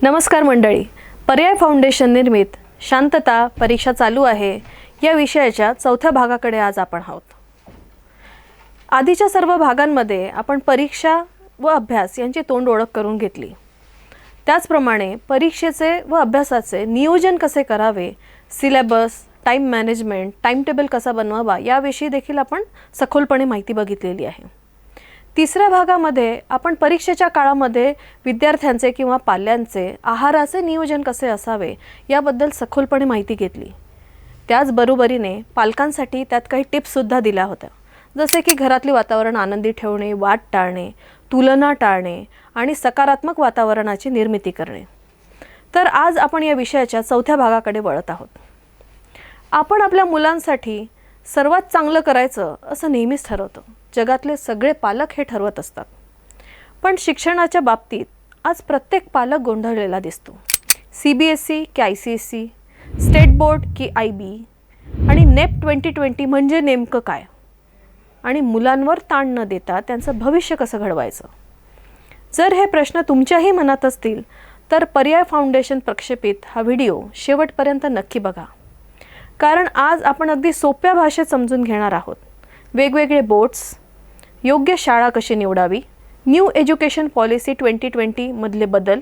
नमस्कार मंडळी, पर्याय फाउंडेशन निर्मित शांतता परीक्षा चालू आहे या विषयाच्या चौथ्या भागाकडे आज आपण आहोत. आधीच्या सर्व भागांमध्ये आपण परीक्षा व अभ्यास यांची तोंड ओळख करून घेतली. त्याचप्रमाणे परीक्षेचे व अभ्यासाचे नियोजन कसे करावे, syllabus, time management, time table कसा बनवावा याविषयी देखील आपण सखोलपणे माहिती बघितलेली आहे. तिसऱ्या भागामध्ये आपण परीक्षेच्या काळामध्ये विद्यार्थ्यांचे किंवा पाल्यांचे आहाराचे नियोजन कसे असावे याबद्दल सखोलपणे माहिती घेतली. त्याचबरोबरीने पालकांसाठी त्यात काही टिप्ससुद्धा दिल्या होत्या, जसे की घरातले वातावरण आनंदी ठेवणे, वाद टाळणे, तुलना टाळणे आणि सकारात्मक वातावरणाची निर्मिती करणे. तर आज आपण या विषयाच्या चौथ्या भागाकडे वळत आहोत. आपण आपल्या मुलांसाठी सर्वात चांगलं करायचं असं नेहमीच ठरवतो. जगातले सगळे पालक हे ठरवत असतात. पण शिक्षणाच्या बाबतीत आज प्रत्येक पालक गोंधळलेला दिसतो. CBSE की ICSE, स्टेट बोर्ड की IB आणि NEP 2020 म्हणजे नेमकं काय, आणि मुलांवर ताण न देता त्यांचं भविष्य कसं घडवायचं. जर हे प्रश्न तुमच्याही मनात असतील तर पर्याय फाउंडेशन प्रक्षेपित हा व्हिडिओ शेवटपर्यंत नक्की बघा, कारण आज आपण अगदी सोप्या भाषेत समजून घेणार आहोत. वेगवेगळे बोर्ड्स, योग्य शाळा कशी निवडावी, न्यू एज्युकेशन पॉलिसी 2020 मधले बदल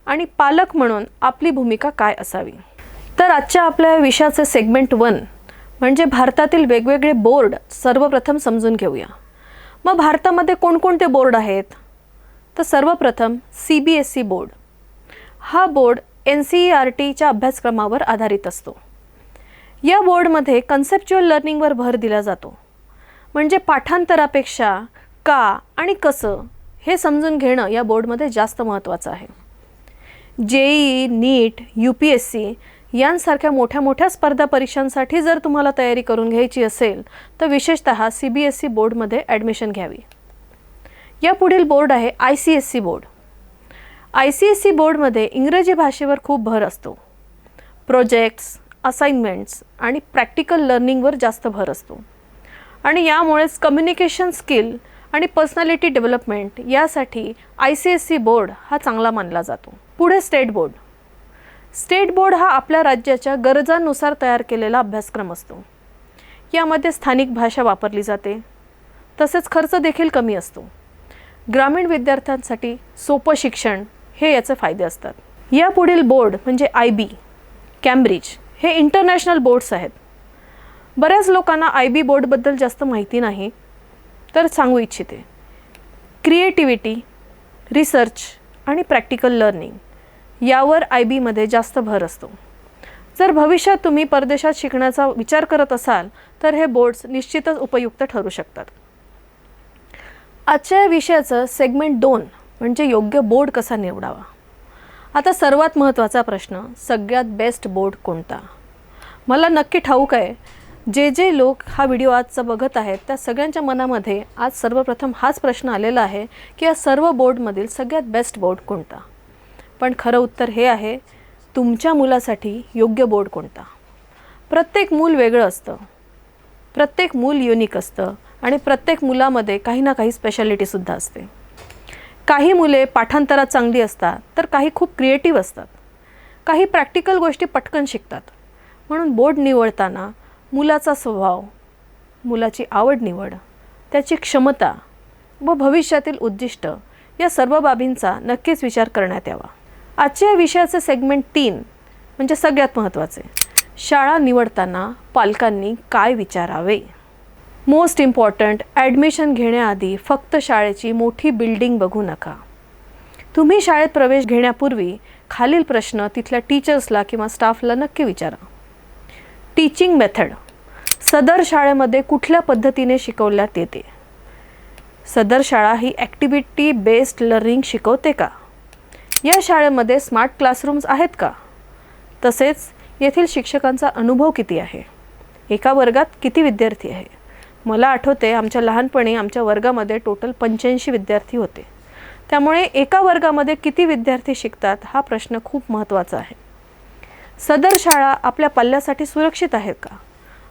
आणि पालक म्हणून आपली भूमिका काय असावी. तर आजच्या आपल्या विषयाचे सेगमेंट 1 म्हणजे भारतातील वेगवेगळे बोर्ड सर्वप्रथम समजून घेऊया. मग भारतामध्ये कोणकोणते बोर्ड आहेत? तर सर्वप्रथम CBSE बोर्ड. हा बोर्ड NCERTच्या अभ्यासक्रमावर आधारित असतो. या बोर्डमध्ये कन्सेप्च्युअल लर्निंगवर भर दिला जातो. म्हणजे पाठांतरापेक्षा का आणि कसं हे समजून घेणं या बोर्डमध्ये जास्त महत्त्वाचं आहे. JEE, NEET, UPSC यांसारख्या मोठ्या मोठ्या स्पर्धा परीक्षांसाठी जर तुम्हाला तयारी करून घ्यायची असेल तर विशेषतः CBSE बोर्डमध्ये ॲडमिशन घ्यावी. या पुढील बोर्ड आहे ICSE बोर्ड. ICSE बोर्डमध्ये इंग्रजी भाषेवर खूप भर असतो. प्रोजेक्ट्स, असाइनमेंट्स आणि प्रॅक्टिकल लर्निंगवर जास्त भर असतो, आणि यामुळेच कम्युनिकेशन स्किल आणि पर्सनॅलिटी डेव्हलपमेंट यासाठी ICSE बोर्ड हा चांगला मानला जातो. पुढे स्टेट बोर्ड. स्टेट बोर्ड हा आपल्या राज्याच्या गरजांनुसार तयार केलेला अभ्यासक्रम असतो. यामध्ये स्थानिक भाषा वापरली जाते, तसेच खर्च देखील कमी असतो. ग्रामीण विद्यार्थ्यांसाठी सोपं शिक्षण हे याचे फायदे असतात. या पुढील बोर्ड म्हणजे IB, कॅम्ब्रिज हे इंटरनॅशनल बोर्ड्स आहेत. बऱ्याच लोकांना IB बोर्डबद्दल जास्त माहिती नाही, तर सांगू इच्छिते. क्रिएटिव्हिटी, रिसर्च आणि प्रॅक्टिकल लर्निंग यावर IBमध्ये जास्त भर असतो. जर भविष्यात तुम्ही परदेशात शिकण्याचा विचार करत असाल तर हे बोर्ड्स निश्चितच उपयुक्त ठरू शकतात. आजच्या विषयाचं सेगमेंट 2 म्हणजे योग्य बोर्ड कसा निवडावा. आता सर्वात महत्त्वाचा प्रश्न, सगळ्यात बेस्ट बोर्ड कोणता. मला नक्की ठाऊक आहे जे लोक हा व्हिडिओ आजचा बघत आहेत त्या सगळ्यांच्या मनामध्ये आज सर्वप्रथम हाच प्रश्न आलेला आहे की या सर्व बोर्डमधील सगळ्यात बेस्ट बोर्ड कोणता. पण खरं उत्तर हे आहे, तुमच्या मुलासाठी योग्य बोर्ड कोणता. प्रत्येक मूल वेगळं असतं, प्रत्येक मूल युनिक असतं आणि प्रत्येक मुलामध्ये काही ना काही स्पेशालिटीसुद्धा असते. काही मुले पाठांतरात चांगली असतात तर काही खूप क्रिएटिव्ह असतात. काही प्रॅक्टिकल गोष्टी पटकन शिकतात. म्हणून बोर्ड निवडताना मुलाचा स्वभाव, मुलाची आवड निवड, त्याची क्षमता व भविष्यातील उद्दिष्ट या सर्व बाबींचा नक्कीच विचार करण्यात यावा. आजच्या विषयाचे सेगमेंट 3 म्हणजे सगळ्यात महत्त्वाचे, शाळा निवडताना पालकांनी काय विचारावे. मोस्ट इम्पॉर्टंट, ॲडमिशन घेण्याआधी फक्त शाळेची मोठी बिल्डिंग बघू नका. तुम्ही शाळेत प्रवेश घेण्यापूर्वी खालील प्रश्न तिथल्या टीचर्सला किंवा स्टाफला नक्की विचारा. टीचिंग मेथड, सदर शाळेमध्ये कुठल्या पद्धतीने शिकवण्यात येते. सदर शाळा ही ॲक्टिव्हिटी बेस्ड लर्निंग शिकवते का. या शाळेमध्ये स्मार्ट क्लासरूम्स आहेत का. तसेच येथील शिक्षकांचा अनुभव किती आहे. एका वर्गात किती विद्यार्थी आहे. मला आठवते आमच्या लहानपणी आमच्या वर्गामध्ये टोटल 85 विद्यार्थी होते. त्यामुळे एका वर्गामध्ये किती विद्यार्थी शिकतात हा प्रश्न खूप महत्त्वाचा आहे. सदर शाळा आपल्या पाल्यासाठी सुरक्षित आहेत का.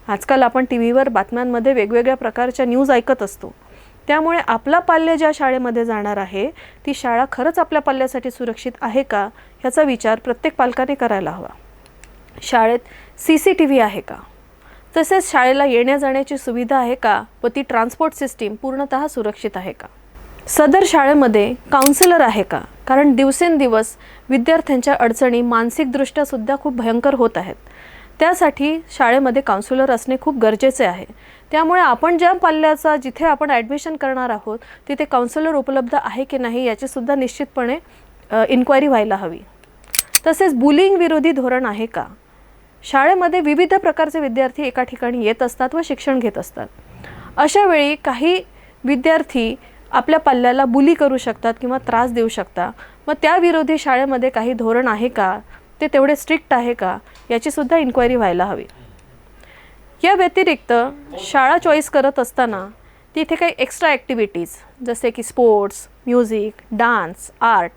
आजकाल आपण TVवर बातम्यांमध्ये वेगवेगळ्या प्रकारच्या न्यूज ऐकत असतो. त्यामुळे आपला पाल्य ज्या शाळेमध्ये जाणार आहे ती शाळा खरंच आपल्या पाल्यासाठी सुरक्षित आहे का ह्याचा विचार प्रत्येक पालकाने करायला हवा. शाळेत CCTV आहे का? तसेच शाळेला येण्या जाण्याची सुविधा आहे का व ती ट्रान्सपोर्ट सिस्टीम पूर्णतः सुरक्षित आहे का? सदर शाळेमध्ये काउन्सिलर आहे का? कारण दिवसेंदिवस विद्यार्थ्यांच्या अडचणी मानसिकदृष्ट्या सुद्धा खूप भयंकर होत आहेत. त्यासाठी शाळेमध्ये काउन्सिलर असणे खूप गरजेचे आहे. त्यामुळे आपण ज्या पाल्याचा जिथे आपण ॲडमिशन करणार आहोत तिथे काउन्सिलर उपलब्ध आहे की नाही याची सुद्धा निश्चितपणे इन्क्वायरी व्हायला हवी. तसेच बुलिंग विरोधी धोरण आहे का? शाळेमध्ये विविध प्रकारचे विद्यार्थी एका ठिकाणी येत असतात व शिक्षण घेत असतात. अशा वेळी काही विद्यार्थी आपल्या पाल्याला बुली करू शकतात किंवा त्रास देऊ शकतात. मग त्याविरोधी शाळेमध्ये काही धोरण आहे का? ते तेवढे स्ट्रिक्ट आहे का? याची सुद्धा इन्क्वायरी व्हायला हवी. या व्यतिरिक्त शाळा चॉईस करत असताना तिथे काही एक्स्ट्रा ॲक्टिव्हिटीज जसे की स्पोर्ट्स, म्युझिक, डान्स, आर्ट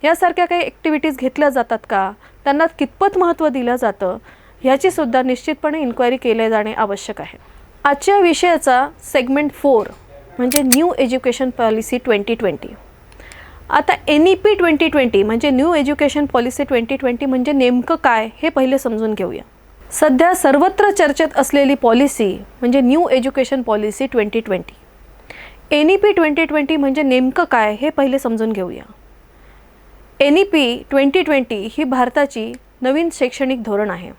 यासारख्या काही ॲक्टिव्हिटीज घेतल्या जातात का? त्यांना कितपत महत्त्व दिलं जातं ह्याची सुद्धा निश्चितपणे इन्क्वायरी केले जाणे आवश्यक आहे. आजच्या विषयाचा सेगमेंट 4 म्हणजे न्यू एज्युकेशन पॉलिसी 2020. आता NEP 2020 म्हणजे न्यू एज्युकेशन पॉलिसी 2020 म्हणजे नेमकं काय हे पहिले समजून घेऊया. सध्या सर्वत्र चर्चेत असलेली पॉलिसी म्हणजे न्यू एज्युकेशन पॉलिसी 2020. NEP 2020 म्हणजे नेमकं काय हे पहिले समजून घेऊया. NEP 2020 ही भारताची नवीन शैक्षणिक धोरण आहे.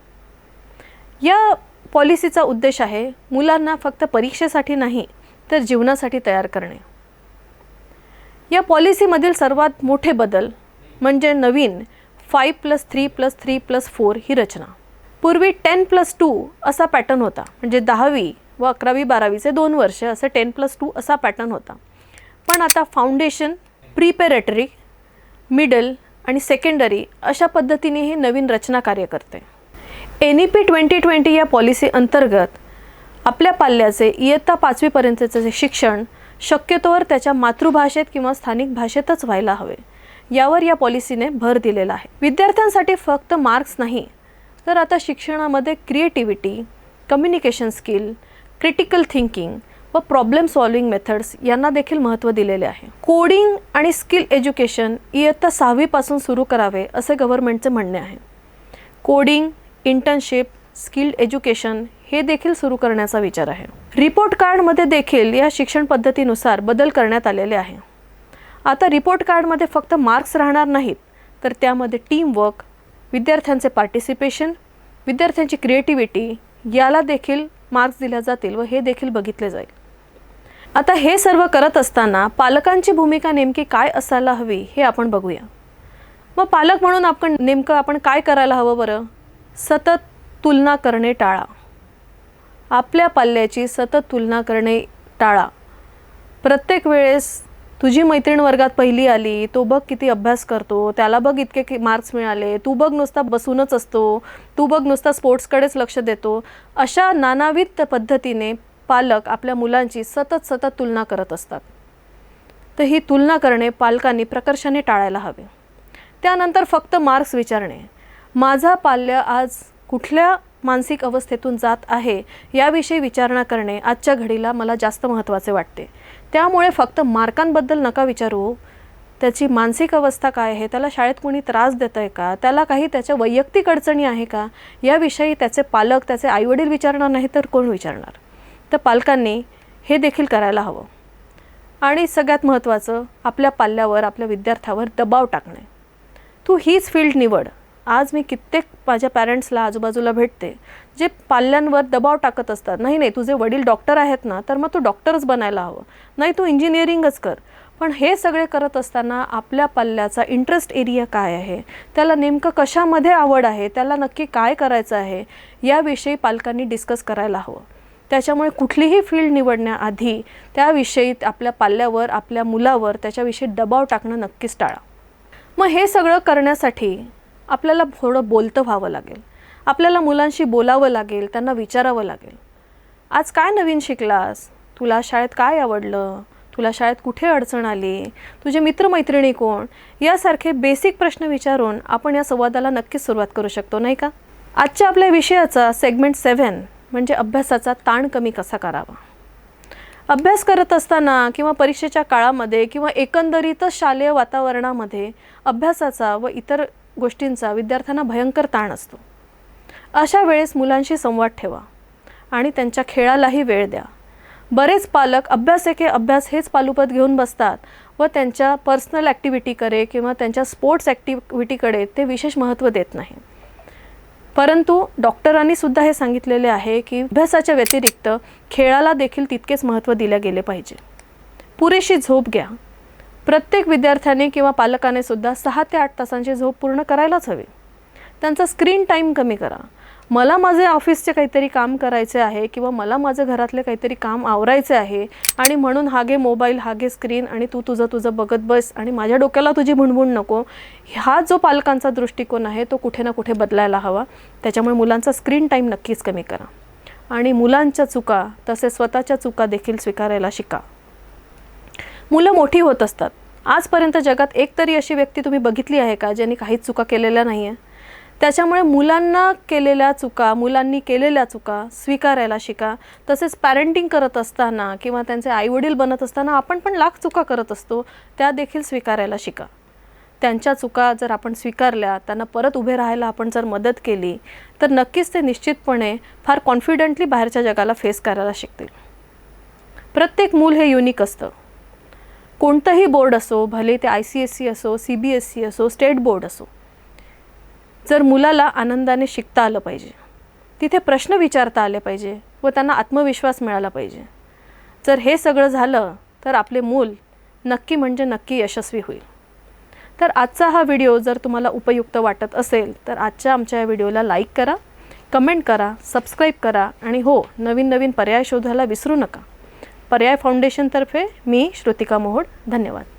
या पॉलिसीचा उद्देश आहे मुलांना फक्त परीक्षेसाठी नाही तर जीवनासाठी तयार करणे. या पॉलिसीमधील सर्वात मोठे बदल म्हणजे नवीन 5+3+3+4 ही रचना. पूर्वी 10+2 असा पॅटर्न होता, म्हणजे 10वी व 11वी 12वीचे 2 वर्ष असं 10+2 असा पॅटर्न होता. पण आता फाउंडेशन, प्रिपेरेटरी, मिडल आणि सेकंडरी अशा पद्धतीने ही नवीन रचना कार्य करते. NEP 2020 या पॉलिसी अंतर्गत आपल्या पाल्याचे इयत्ता 5वी पर्यंतचे शिक्षण शक्यतोवर त्याच्या मातृभाषेत किंवा स्थानिक भाषेतच व्हायला हवे यावर या पॉलिसीने भर दिलेला आहे. विद्यार्थ्यांसाठी फक्त मार्क्स नाही तर आता शिक्षणामध्ये creativity, communication skill, critical thinking व प्रॉब्लेम सॉल्विंग मेथड्स यांना देखील महत्त्व दिलेले आहे. कोडिंग आणि स्किल एज्युकेशन इयत्ता 6वी पासून सुरू करावे असे गव्हर्नमेंटचे म्हणणे आहे. कोडिंग, इंटर्नशिप, स्किल्ड एज्युकेशन हे देखील सुरू करण्याचा विचार आहे. रिपोर्ट कार्डमध्ये देखील या शिक्षण पद्धतीनुसार बदल करण्यात आलेले आहे. आता रिपोर्ट कार्डमध्ये फक्त मार्क्स राहणार नाहीत तर त्यामध्ये टीमवर्क, विद्यार्थ्यांचे पार्टिसिपेशन, विद्यार्थ्यांची क्रिएटिव्हिटी याला देखील मार्क्स दिले जातील व हे देखील बघितले जाईल. आता हे सर्व करत असताना पालकांची भूमिका नेमकी काय असायला हवी हे आपण बघूया. मग पालक म्हणून आपण काय करायला हवं बरं? सतत तुलना करणे टाळा. आपल्या पाल्याची सतत तुलना करणे टाळा. प्रत्येक वेळेस तुझी मैत्रीण वर्गात पहिली आली, तो बघ किती अभ्यास करतो, त्याला बघ इतके मार्क्स मिळाले, तू बघ नुसता बसूनच असतो, तू बघ नुसता स्पोर्ट्सकडेच लक्ष देतो, अशा नानाविध पद्धतीने पालक आपल्या मुलांची सतत तुलना करत असतात. तर ही तुलना करणे पालकांनी प्रकर्षाने टाळायला हवे. त्यानंतर फक्त मार्क्स विचारणे, माझा पाल्य आज कुठल्या मानसिक अवस्थेतून जात आहे याविषयी विचारणा करणे आजच्या घडीला मला जास्त महत्त्वाचे वाटते. त्यामुळे फक्त मार्कांबद्दल नका विचारू, त्याची मानसिक अवस्था काय आहे, त्याला शाळेत कोणी त्रास देत आहे का, त्याला काही त्याच्या वैयक्तिक अडचणी आहे का याविषयी त्याचे पालक, त्याचे आईवडील विचारणार नाही तर कोण विचारणार. तर पालकांनी हे देखील करायला हवं. आणि सगळ्यात महत्त्वाचं, आपल्या पाल्यावर, आपल्या विद्यार्थ्यावर दबाव टाकणे. तू हीच फील्ड निवड. आज मी कित्येक माझ्या पॅरेंट्सला आजूबाजूला भेटते जे पाल्यांवर दबाव टाकत असतात, नाही तुझे वडील डॉक्टर आहेत ना तर मग तू डॉक्टरच बनायला हवं, नाही तू इंजिनिअरिंगच कर. पण हे सगळे करत असताना आपल्या पाल्याचा इंटरेस्ट एरिया काय आहे, त्याला नेमकं कशामध्ये आवड आहे, त्याला नक्की काय करायचं आहे याविषयी पालकांनी डिस्कस करायला हवं. त्याच्यामुळे कुठलीही फील्ड निवडण्याआधी त्याविषयी आपल्या पाल्यावर, आपल्या मुलावर त्याच्याविषयी दबाव टाकणं नक्कीच टाळा. मग हे सगळं करण्यासाठी आपल्याला थोडं बोलतं व्हावं लागेल. आपल्याला मुलांशी बोलावं लागेल, त्यांना विचारावं लागेल, आज काय नवीन शिकलास, तुला शाळेत काय आवडलं, तुला शाळेत कुठे अडचण आली, तुझे मित्रमैत्रिणी कोण, यासारखे बेसिक प्रश्न विचारून आपण या संवादाला नक्कीच सुरुवात करू शकतो, नाही का. आजच्या आपल्या विषयाचा सेगमेंट 7 म्हणजे अभ्यासाचा ताण कमी कसा करावा. अभ्यास करत असताना किंवा परीक्षेच्या काळामध्ये किंवा एकंदरीतच शालेय वातावरणामध्ये अभ्यासाचा व इतर गोष्टींचा विद्यार्थ्यांना भयंकर ताण असतो. अशा वेळेस मुलांशी संवाद ठेवा आणि त्यांच्या खेळालाही वेळ द्या. बरेच पालक अभ्यास एके अभ्यास हेच पालुपत घेऊन बसतात व त्यांच्या पर्सनल ॲक्टिव्हिटीकडे किंवा त्यांच्या स्पोर्ट्स ॲक्टिव्हिटीकडे ते विशेष महत्त्व देत नाही. परंतु डॉक्टरांनी सुद्धा हे सांगितलेले आहे की अभ्यासाच्या व्यतिरिक्त खेळाला देखील तितकेच महत्त्व दिले गेले पाहिजे. पुरेशी झोप घ्या. प्रत्येक विद्यार्थ्याने किंवा पालकाने सुद्धा 6 ते 8 तासांची झोप पूर्ण करायलाच हवी. त्यांचा स्क्रीन टाईम कमी करा. मला माझे ऑफिसचे काहीतरी काम करायचे आहे किंवा मला माझं घरातले काहीतरी काम आवरायचे आहे आणि म्हणून हा घे मोबाईल, हा घे स्क्रीन आणि तू तुझं बघत बस आणि माझ्या डोक्याला तुझी भुणभुण नको. हा जो पालकांचा दृष्टिकोन आहे तो कुठे ना कुठे बदलायला हवा. त्याच्यामुळे मुलांचा स्क्रीन टाईम नक्कीच कमी करा आणि मुलांच्या चुका तसेच स्वतःच्या चुका देखील स्वीकारायला शिका. मुलं मोठी होत असतात. आजपर्यंत जगात एक तरी अशी व्यक्ती तुम्ही बघितली आहे का ज्यांनी काहीच चुका केलेल्या नाही आहे? त्याच्यामुळे मुलांनी केलेल्या चुका स्वीकारायला शिका. तसेच पॅरेंटिंग करत असताना किंवा त्यांचे आईवडील बनत असताना आपण पण लाख चुका करत असतो, त्या देखील स्वीकारायला शिका. त्यांच्या चुका जर आपण स्वीकारल्या, त्यांना परत उभे राहायला आपण जर मदत केली तर नक्कीच ते निश्चितपणे फार कॉन्फिडेंटली बाहेरच्या जगाला फेस करायला शिकतील. प्रत्येक मूल हे युनिक असतं. कोणतंही बोर्ड असो, भले ते ICSE असो, CBSE असो, स्टेट बोर्ड असो, जर मुलाला आनंदाने शिकता आलं पाहिजे, तिथे प्रश्न विचारता आले पाहिजे व त्यांना आत्मविश्वास मिळाला पाहिजे. जर हे सगळं झालं तर आपले मूल नक्की म्हणजे नक्की यशस्वी होईल. तर आजचा हा व्हिडिओ जर तुम्हाला उपयुक्त वाटत असेल तर आमच्या या व्हिडिओला लाईक करा, कमेंट करा, सबस्क्राईब करा आणि हो, नवीन पर्याय शोधायला विसरू नका. पर्याय फाउंडेशनतर्फे मी श्रुतिका मोहोड. धन्यवाद.